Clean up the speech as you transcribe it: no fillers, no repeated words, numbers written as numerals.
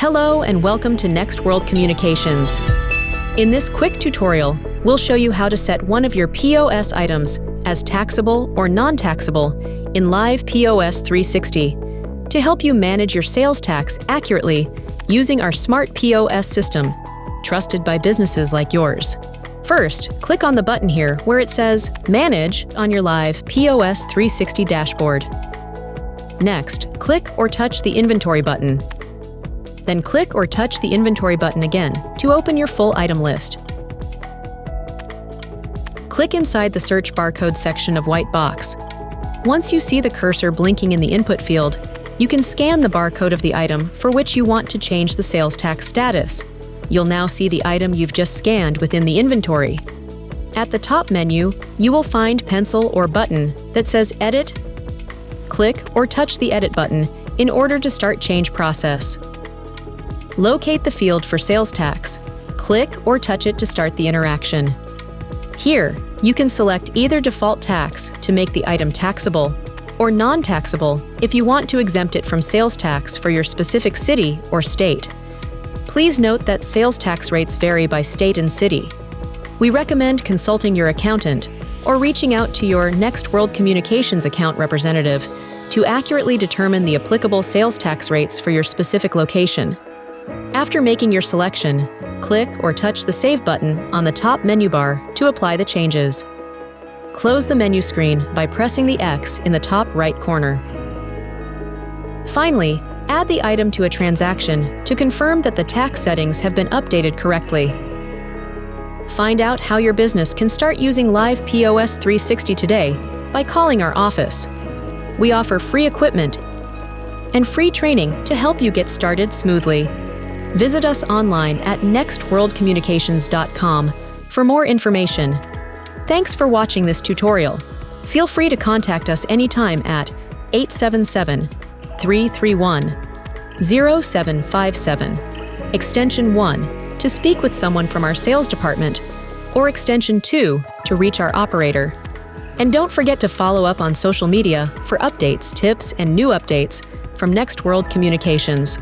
Hello and welcome to NextWorldCommunications. In this quick tutorial, we'll show you how to set one of your POS items as taxable or non-taxable in LIVEPOS360 to help you manage your sales tax accurately using our smart POS system, trusted by businesses like yours. First, click on the button here where it says Manage on your LIVEPOS360 dashboard. Next, click or touch the Inventory button. Then click or touch the Inventory button again to open your full item list. Click inside the Search Barcode section of white box. Once you see the cursor blinking in the input field, you can scan the barcode of the item for which you want to change the sales tax status. You'll now see the item you've just scanned within the inventory. At the top menu, you will find pencil or button that says Edit. Click or touch the Edit button in order to start change process. Locate the field for sales tax. Click or touch it to start the interaction. Here, you can select either default tax to make the item taxable or non-taxable if you want to exempt it from sales tax for your specific city or state. Please note that sales tax rates vary by state and city. We recommend consulting your accountant or reaching out to your NextWorldCommunications account representative to accurately determine the applicable sales tax rates for your specific location. After making your selection, click or touch the Save button on the top menu bar to apply the changes. Close the menu screen by pressing the X in the top right corner. Finally, add the item to a transaction to confirm that the tax settings have been updated correctly. Find out how your business can start using LIVEPOS360 today by calling our office. We offer free equipment and free training to help you get started smoothly. Visit us online at nextworldcommunications.com for more information. Thanks for watching this tutorial. Feel free to contact us anytime at 877-331-0757, extension 1 to speak with someone from our sales department, or extension 2 to reach our operator. And don't forget to follow up on social media for updates, tips, and new updates from NextWorldCommunications.